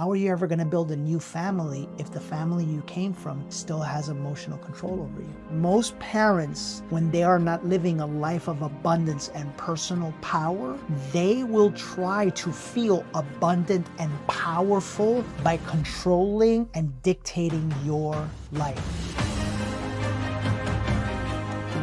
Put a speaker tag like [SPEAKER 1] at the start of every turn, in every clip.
[SPEAKER 1] how are you ever going to build a new family if the family you came from still has emotional control over you? Most parents, when they are not living a life of abundance and personal power, they will try to feel abundant and powerful by controlling and dictating your life.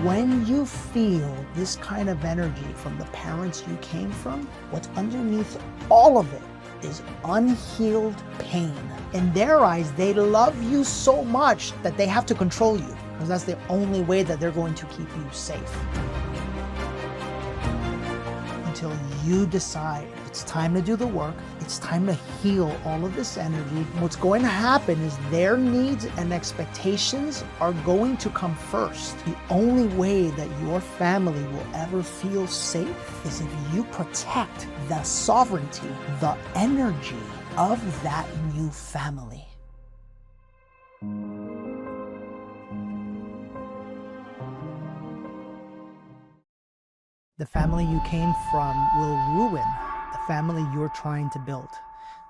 [SPEAKER 1] When you feel this kind of energy from the parents you came from, what's underneath all of it is unhealed pain. In their eyes, they love you so much that they have to control you, because that's the only way that they're going to keep you safe. Until you decide it's time to do the work, it's time to heal all of this energy. What's going to happen is their needs and expectations are going to come first. The only way that your family will ever feel safe is if you protect the sovereignty, the energy of that new family. The family you came from will ruin the family you're trying to build.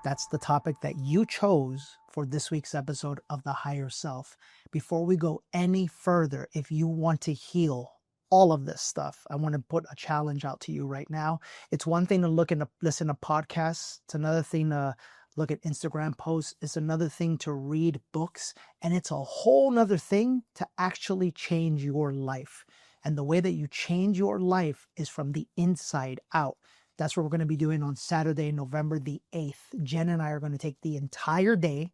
[SPEAKER 1] That's the topic that you chose for this week's episode of The Higher Self. Before we go any further, if you want to heal all of this stuff, I want to put a challenge out to you right now. It's one thing to listen to podcasts. It's another thing to look at Instagram posts. It's another thing to read books. And it's a whole nother thing to actually change your life. And the way that you change your life is from the inside out. That's what we're going to be doing on Saturday, November the 8th. Jen and I are going to take the entire day,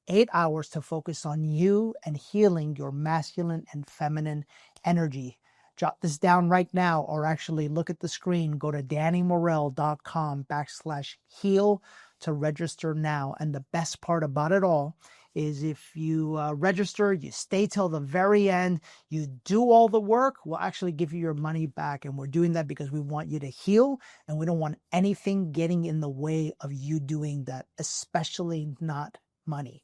[SPEAKER 1] 8 hours, to focus on you and healing your masculine and feminine energy. Jot this down right now, or actually look at the screen. Go to dannymorel.com/heal to register now. And the best part about it all is if you register, you stay till the very end, you do all the work, we'll actually give you your money back. And we're doing that because we want you to heal, and we don't want anything getting in the way of you doing that, especially not money.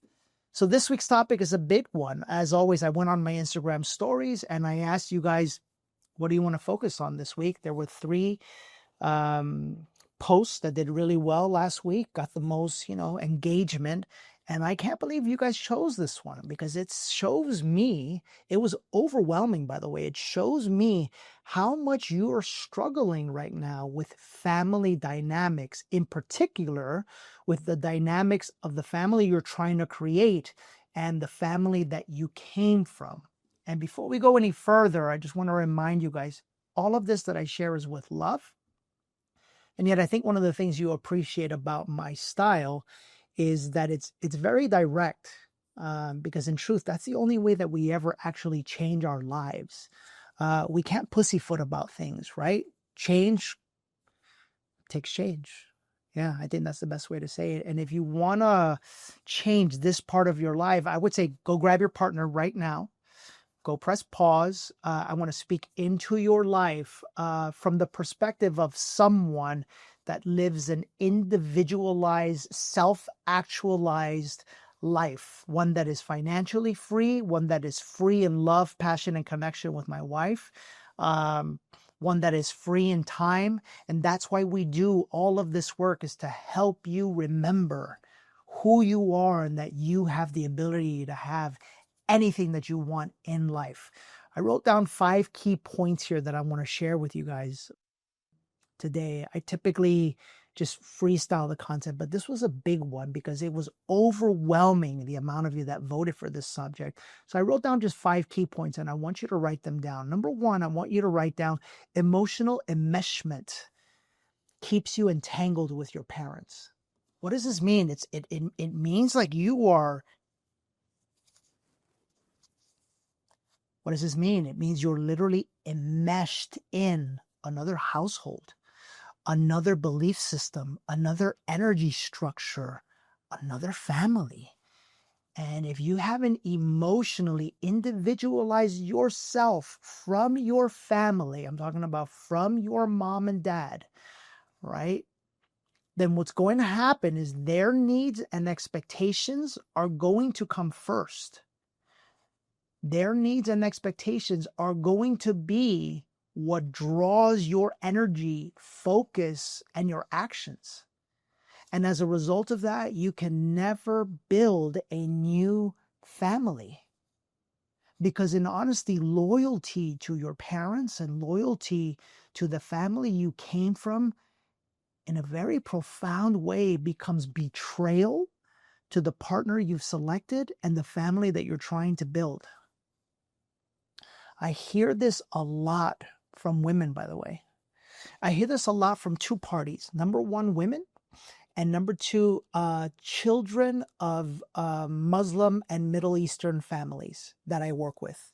[SPEAKER 1] So this week's topic is a big one. As always, I went on my Instagram stories and I asked you guys, what do you want to focus on this week? There were 3 posts that did really well last week, got the most, engagement. And I can't believe you guys chose this one, because it shows me, it was overwhelming, by the way. It shows me how much you are struggling right now with family dynamics, in particular with the dynamics of the family you're trying to create and the family that you came from. And before we go any further, I just want to remind you guys, all of this that I share is with love. And yet I think one of the things you appreciate about my style is that it's very direct, because in truth, that's the only way that we ever actually change our lives. We can't pussyfoot about things, right? Change takes change. Yeah, I think that's the best way to say it. And if you want to change this part of your life, I would say go grab your partner right now. Go press pause. I want to speak into your life from the perspective of someone that lives an individualized, self-actualized life. One that is financially free, one that is free in love, passion, and connection with my wife. One that is free in time. And that's why we do all of this work, is to help you remember who you are and that you have the ability to have anything that you want in life. I wrote down 5 key points here that I want to share with you guys today. I typically just freestyle the content, but this was a big one because it was overwhelming, the amount of you that voted for this subject. So I wrote down just 5 key points, and I want you to write them down. Number 1, I want you to write down emotional enmeshment keeps you entangled with your parents. What does this mean? It means like you are. What does this mean? It means you're literally enmeshed in another household, another belief system, another energy structure, another family. And if you haven't emotionally individualized yourself from your family, I'm talking about from your mom and dad, right? Then what's going to happen is their needs and expectations are going to come first. Their needs and expectations are going to be what draws your energy, focus, and your actions. And as a result of that, you can never build a new family. Because in honesty, loyalty to your parents and loyalty to the family you came from in a very profound way becomes betrayal to the partner you've selected and the family that you're trying to build. I hear this a lot from women, by the way. I hear this a lot from two parties. Number one, women, and number two, children of Muslim and Middle Eastern families that I work with.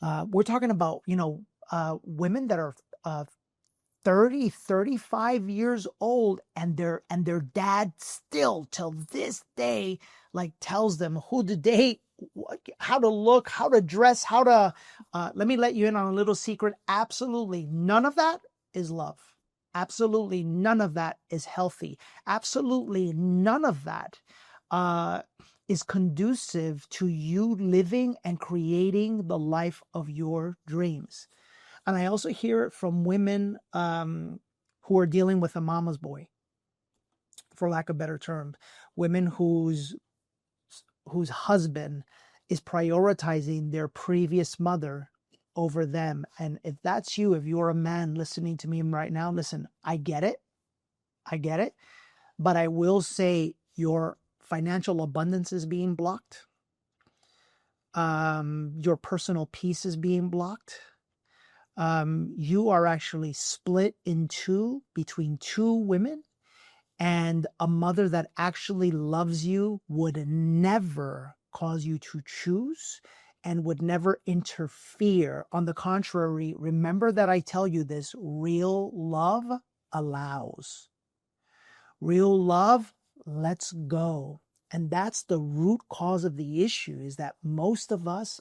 [SPEAKER 1] We're talking about, women that are uh, 30, 35 years old, and their dad still till this day like tells them who to date, how to look, how to dress, how to let me let you in on a little secret. Absolutely none of that is love. Absolutely none of that is healthy. Absolutely none of that is conducive to you living and creating the life of your dreams. And I also hear it from women who are dealing with a mama's boy, for lack of better term, women whose husband is prioritizing their previous mother over them. And if that's you, if you're a man listening to me right now, listen, I get it. I get it. But I will say your financial abundance is being blocked. Your personal peace is being blocked. You are actually split in two between two women, and a mother that actually loves you would never cause you to choose and would never interfere. On the contrary, remember that I tell you this: real love allows. Real love lets go. And that's the root cause of the issue, is that most of us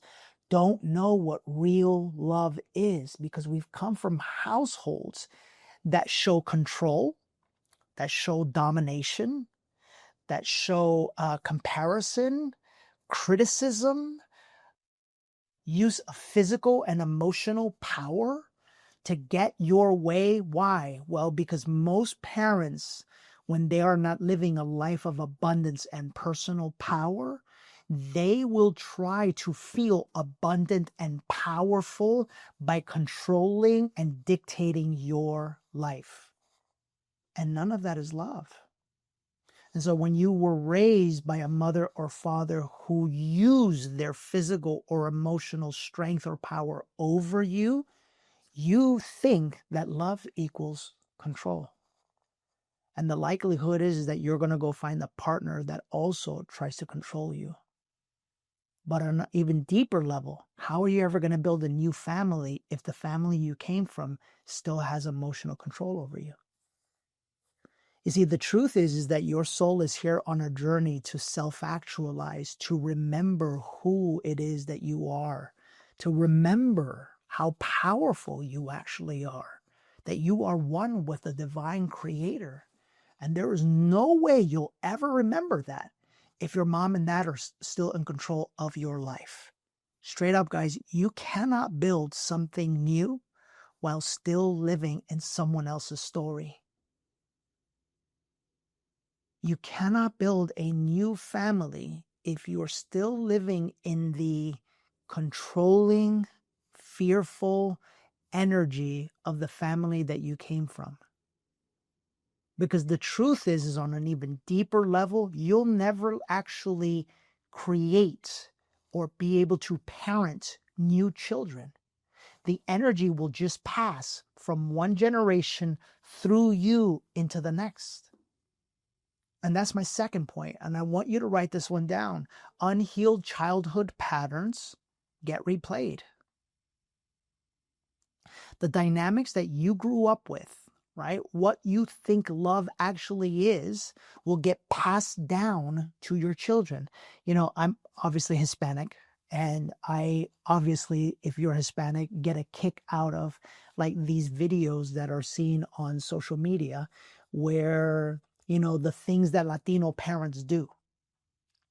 [SPEAKER 1] don't know what real love is because we've come from households that show control, that show domination, that show comparison, criticism, use of physical and emotional power to get your way. Why? Well, because most parents, when they are not living a life of abundance and personal power, they will try to feel abundant and powerful by controlling and dictating your life. And none of that is love. And so when you were raised by a mother or father who used their physical or emotional strength or power over you, you think that love equals control. And the likelihood is that you're going to go find a partner that also tries to control you. But on an even deeper level, how are you ever going to build a new family if the family you came from still has emotional control over you? You see, the truth is that your soul is here on a journey to self-actualize, to remember who it is that you are, to remember how powerful you actually are, that you are one with the divine creator. And there is no way you'll ever remember that if your mom and dad are still in control of your life. Straight up, guys, you cannot build something new while still living in someone else's story. You cannot build a new family if you are still living in the controlling, fearful energy of the family that you came from. Because the truth is on an even deeper level, you'll never actually create or be able to parent new children. The energy will just pass from one generation through you into the next. And that's my second point. And I want you to write this one down. Unhealed childhood patterns get replayed. The dynamics that you grew up with, right? What you think love actually is will get passed down to your children. I'm obviously Hispanic, and I obviously, if you're Hispanic, get a kick out of like these videos that are seen on social media where, the things that Latino parents do.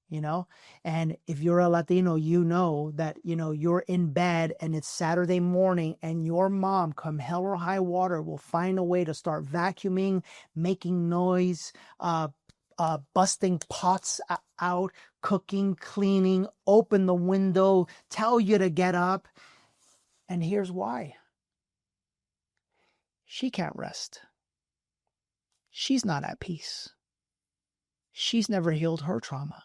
[SPEAKER 1] you know? And if you're a Latino, you know that, you're in bed and it's Saturday morning and your mom, come hell or high water, will find a way to start vacuuming, making noise, busting pots out, cooking, cleaning, open the window, tell you to get up. And here's why. She can't rest. She's not at peace. She's never healed her trauma.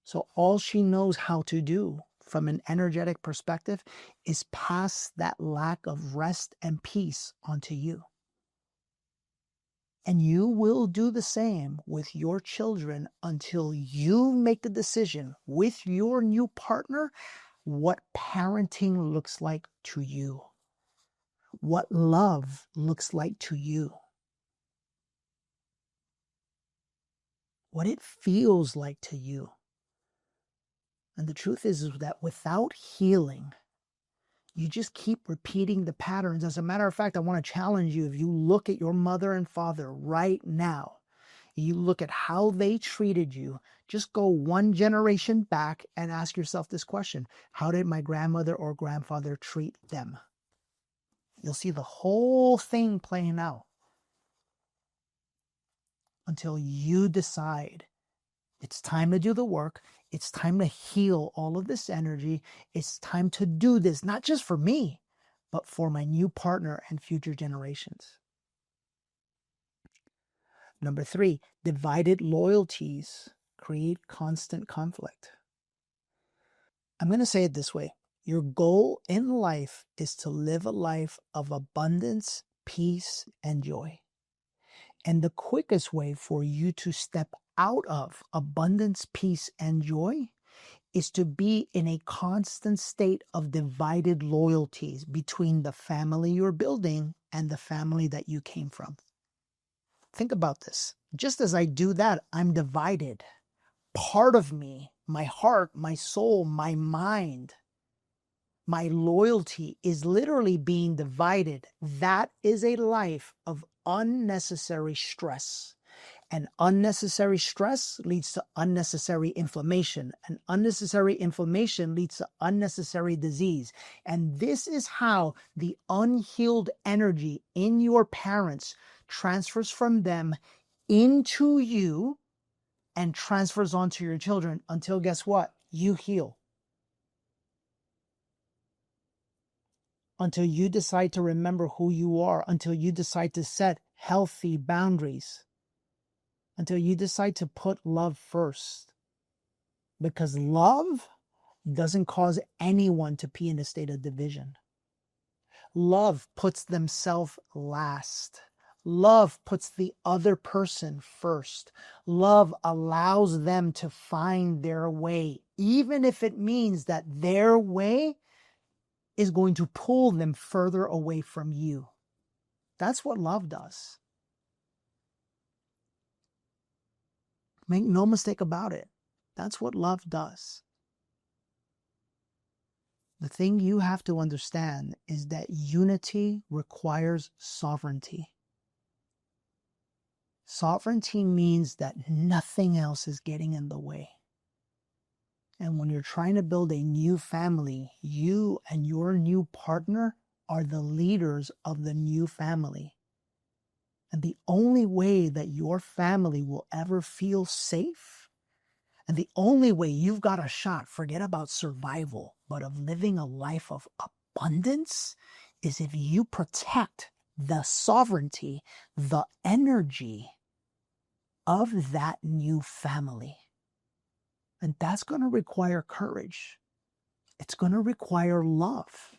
[SPEAKER 1] So all she knows how to do from an energetic perspective is pass that lack of rest and peace onto you. And you will do the same with your children until you make the decision with your new partner what parenting looks like to you, what love looks like to you, what it feels like to you. And the truth is that without healing, you just keep repeating the patterns. As a matter of fact, I want to challenge you. If you look at your mother and father right now, you look at how they treated you, just go one generation back and ask yourself this question. How did my grandmother or grandfather treat them? You'll see the whole thing playing out until you decide it's time to do the work. It's time to heal all of this energy. It's time to do this, not just for me, but for my new partner and future generations. Number 3, divided loyalties create constant conflict. I'm going to say it this way. Your goal in life is to live a life of abundance, peace, and joy. And the quickest way for you to step out of abundance, peace, and joy is to be in a constant state of divided loyalties between the family you're building and the family that you came from. Think about this. Just as I do that, I'm divided. Part of me, my heart, my soul, my mind, my loyalty is literally being divided. That is a life of unnecessary stress. And unnecessary stress leads to unnecessary inflammation. And unnecessary inflammation leads to unnecessary disease. And this is how the unhealed energy in your parents transfers from them into you and transfers onto your children until, guess what? You heal. Until you decide to remember who you are, until you decide to set healthy boundaries, until you decide to put love first. Because love doesn't cause anyone to be in a state of division. Love puts themselves last. Love puts the other person first. Love allows them to find their way, even if it means that their way is going to pull them further away from you. That's what love does. Make no mistake about it. That's what love does. The thing you have to understand is that unity requires sovereignty. Sovereignty means that nothing else is getting in the way. And when you're trying to build a new family, you and your new partner are the leaders of the new family. And the only way that your family will ever feel safe, and the only way you've got a shot, forget about survival, but of living a life of abundance, is if you protect the sovereignty, the energy of that new family. And that's going to require courage. It's going to require love.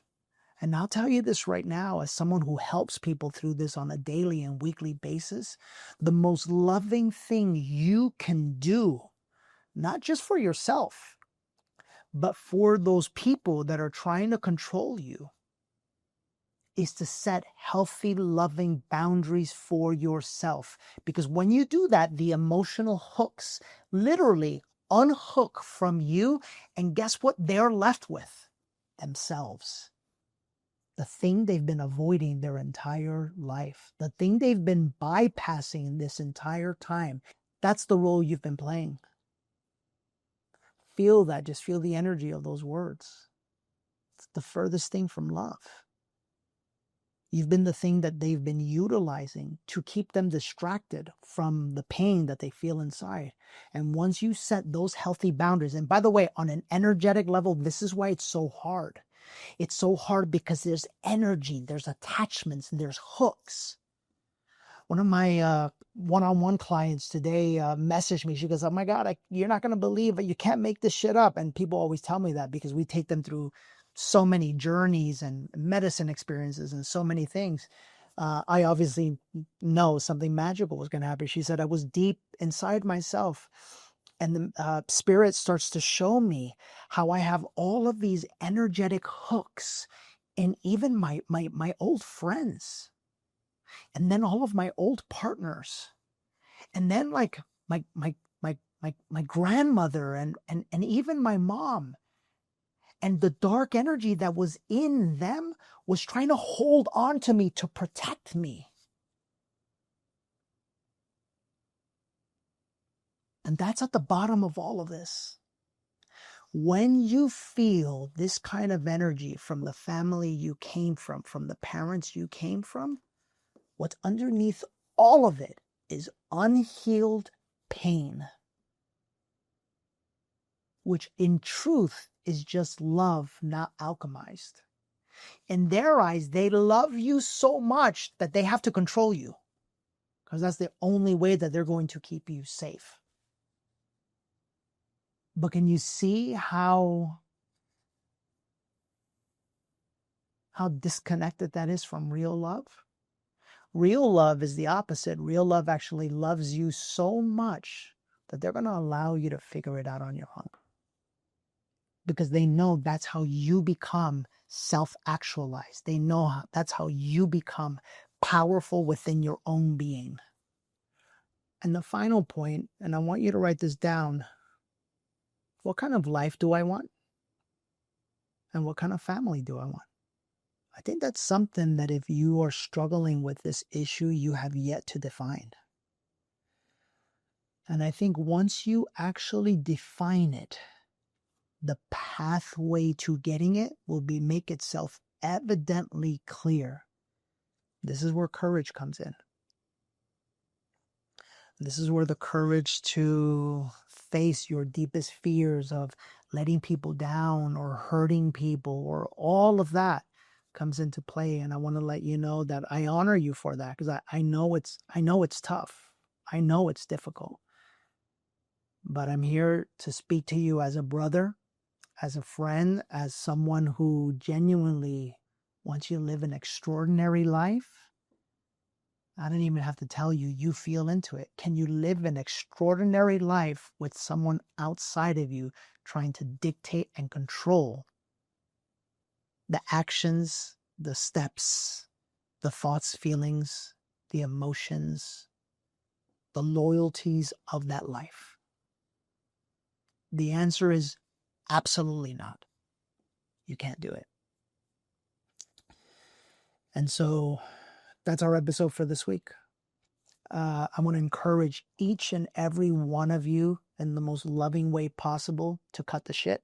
[SPEAKER 1] And I'll tell you this right now, as someone who helps people through this on a daily and weekly basis, the most loving thing you can do, not just for yourself, but for those people that are trying to control you, is to set healthy, loving boundaries for yourself. Because when you do that, the emotional hooks literally unhook from you. And guess what they're left with? Themselves. The thing they've been avoiding their entire life. The thing they've been bypassing this entire time. That's the role you've been playing. feel that. Just feel the energy of those words. It's the furthest thing from love. You've been the thing that they've been utilizing to keep them distracted from the pain that they feel inside. And once you set those healthy boundaries, and by the way, on an energetic level, this is why it's so hard. It's so hard because there's energy, there's attachments, and there's hooks. One of my one-on-one clients today messaged me. She goes, "Oh my God, you're not going to believe it. You can't make this shit up." And people always tell me that because we take them through so many journeys and medicine experiences and so many things. I obviously know something magical was going to happen. She said, "I was deep inside myself, and the spirit starts to show me how I have all of these energetic hooks and even my old friends. And then all of my old partners, and then like my grandmother and even my mom, and the dark energy that was in them was trying to hold on to me to protect me." And that's at the bottom of all of this. When you feel this kind of energy from the family you came from the parents you came from, what's underneath all of it is unhealed pain, which in truth is just love, not alchemized. In their eyes, they love you so much that they have to control you because that's the only way that they're going to keep you safe. But can you see how disconnected that is from real love? Real love is the opposite. Real love actually loves you so much that they're going to allow you to figure it out on your own. Because they know that's how you become self-actualized. They know that's how you become powerful within your own being. And the final point, and I want you to write this down, what kind of life do I want? And what kind of family do I want? I think that's something that if you are struggling with this issue, you have yet to define. And I think once you actually define it, the pathway to getting it will make itself evidently clear. This is where courage comes in. This is where the courage to face your deepest fears of letting people down or hurting people or all of that comes into play. And I want to let you know that I honor you for that because I know it's tough. I know it's difficult. But I'm here to speak to you as a brother, as a friend, as someone who genuinely wants you to live an extraordinary life. I don't even have to tell you, you feel into it. Can you live an extraordinary life with someone outside of you trying to dictate and control the actions, the steps, the thoughts, feelings, the emotions, the loyalties of that life? The answer is absolutely not. You can't do it. And so that's our episode for this week. I want to encourage each and every one of you in the most loving way possible to cut the shit.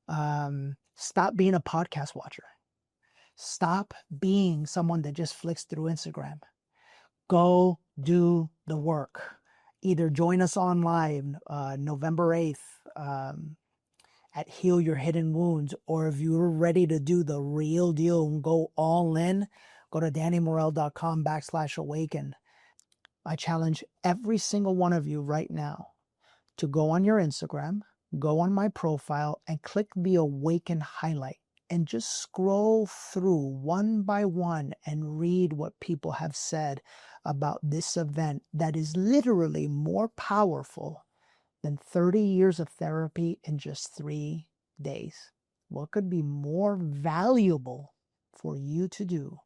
[SPEAKER 1] Stop being a podcast watcher. Stop being someone that just flicks through Instagram. Go do the work. Either join us online November 8th at Heal Your Hidden Wounds, or if you're ready to do the real deal and go all in, go to DannyMorel.com/awaken. I challenge every single one of you right now to go on your Instagram, go on my profile, and click the Awaken highlight and just scroll through one by one and read what people have said about this event that is literally more powerful than 30 years of therapy in just 3 days. What could be more valuable for you to do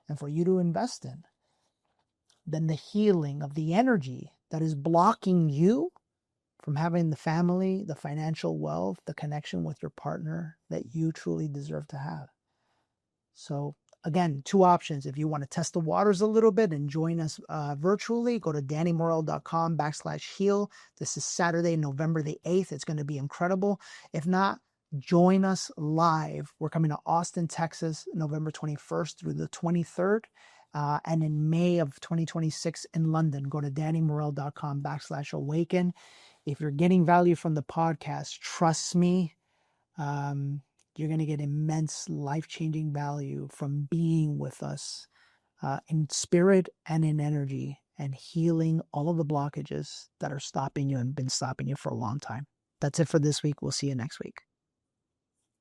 [SPEAKER 1] and for you to invest in than the healing of the energy that is blocking you from having the family, the financial wealth, the connection with your partner that you truly deserve to have? So Again, two options. If you want to test the waters a little bit and join us virtually, go to dannymorel.com/heal. This is Saturday, November the 8th. It's going to be incredible. If not, join us live. We're coming to Austin, Texas, November 21st through the 23rd. And in May of 2026 in London, go to dannymorel.com/awaken. If you're getting value from the podcast, trust me, you're going to get immense life-changing value from being with us in spirit and in energy and healing all of the blockages that are stopping you and been stopping you for a long time. That's it for this week. We'll see you next week.